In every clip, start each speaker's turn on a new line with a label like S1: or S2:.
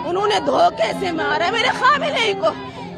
S1: उन्होंने धोखे से मारा मेरे खामिनेई को।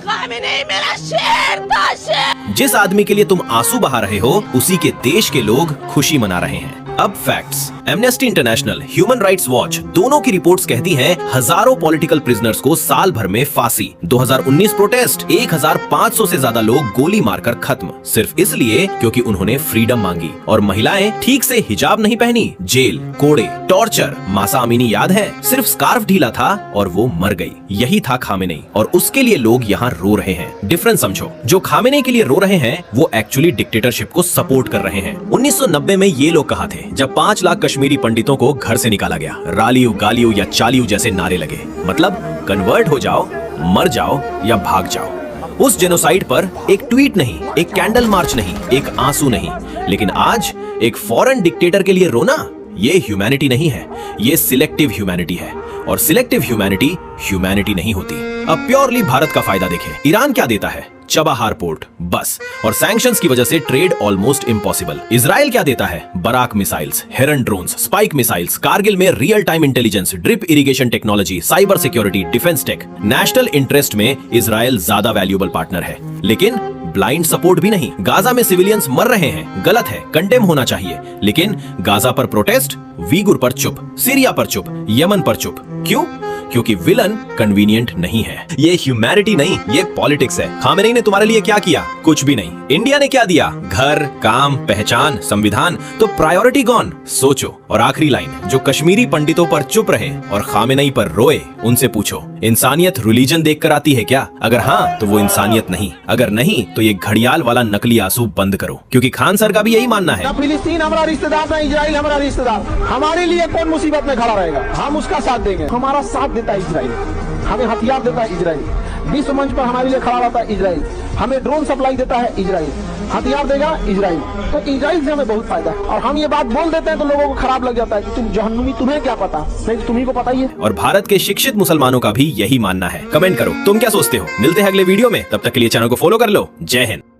S1: खामिनेई मेरा शेर था, शेर।
S2: जिस आदमी के लिए तुम आंसू बहा रहे हो, उसी के देश के लोग खुशी मना रहे हैं। अब facts. Amnesty international, human rights watch दोनों की रिपोर्ट्स कहती हैं हजारों पॉलिटिकल प्रिजनर्स को साल भर में फांसी। 2019 प्रोटेस्ट, 1500 से ज्यादा लोग गोली मारकर खत्म, सिर्फ इसलिए क्योंकि उन्होंने फ्रीडम मांगी। और महिलाएं ठीक से हिजाब नहीं पहनी, जेल, कोड़े, टॉर्चर। मासा अमीनी याद है, सिर्फ स्कार्फ ढीला था और वो मर गई। यही था खामेनेई, और उसके लिए लोग यहाँ रो रहे हैं। डिफरेंस समझो, जो खामेनेई के लिए रो रहे हैं वो एक्चुअली डिक्टेटरशिप को सपोर्ट कर रहे हैं। 1990 में ये लोग कहा थे जब 5 लाख कश्मीरी पंडितों को घर से निकाला गया, रालियू, गालियू या चालियू जैसे नारे लगे, मतलब कन्वर्ट हो जाओ, मर जाओ या भाग जाओ। उस जेनोसाइड पर एक ट्वीट नहीं, एक कैंडल मार्च नहीं, एक आंसू नहीं। लेकिन आज एक फॉरेन डिक्टेटर के लिए रोना, ये ह्यूमैनिटी नहीं है, ये सिलेक्टिव ह्यूमैनिटी है। और सिलेक्टिव ह्यूमैनिटी ह्यूमैनिटी नहीं होती। अब प्योरली भारत का फायदा देखें। ईरान क्या देता है? चबाहार पोर्ट, बस। और सैंक्शंस की वजह से ट्रेड ऑलमोस्ट इम्पॉसिबल। इजराइल क्या देता है? Barak missiles, Heron drones, Spike missiles, Kargil में real time intelligence, drip irrigation technology, cyber security, defence tech. National interest में इजराइल ज्यादा वैल्यूएबल पार्टनर है, लेकिन ब्लाइंड सपोर्ट भी नहीं। गाजा में सिविलियंस मर रहे हैं, गलत है, कंडेम होना चाहिए, लेकिन गाजा पर प्रोटेस्ट, वीगुर पर चुप, सीरिया पर चुप, यमन पर चुप। क्यों? क्योंकि विलन कन्वीनियंट नहीं है। ये ह्यूमैनिटी नहीं, ये पॉलिटिक्स है। खामेनेई ने तुम्हारे लिए क्या किया? कुछ भी नहीं। इंडिया ने क्या दिया? घर, काम, पहचान, संविधान। तो प्रायोरिटी कौन? सोचो। और आखिरी लाइन, जो कश्मीरी पंडितों पर चुप रहे और खामेनेई पर रोए, उनसे पूछो, इंसानियत रिलीजन देखकर आती है क्या? अगर हाँ, तो वो इंसानियत नहीं। अगर नहीं, तो ये घड़ियाल वाला नकली आंसू बंद करो, क्योंकि खान सर का भी यही मानना है।
S3: फिलिस्तीन हमारा रिश्तेदार था, इजराइल हमारा रिश्तेदार। हमारे लिए कौन मुसीबत में खड़ा रहेगा? हम उसका साथ देंगे। हमारा साथ देता है इजराइल, हमें हथियार देता है इजराइल, विश्व मंच पर हमारे लिए खड़ा रहता है इजराइल, हमें ड्रोन सप्लाई देता है इजराइल, हथियार देगा इजराइल। तो इजराइल से हमें बहुत फायदा है। और हम ये बात बोल देते हैं तो लोगों को खराब लग जाता है कि तुम जहन्नुमी, तुम्हें क्या पता? नहीं, तुम्ही को पता ही है।
S2: और भारत के शिक्षित मुसलमानों का भी यही मानना है। कमेंट करो, तुम क्या सोचते हो? मिलते हैं अगले वीडियो में, तब तक के लिए चैनल को फॉलो कर लो। जय हिंद।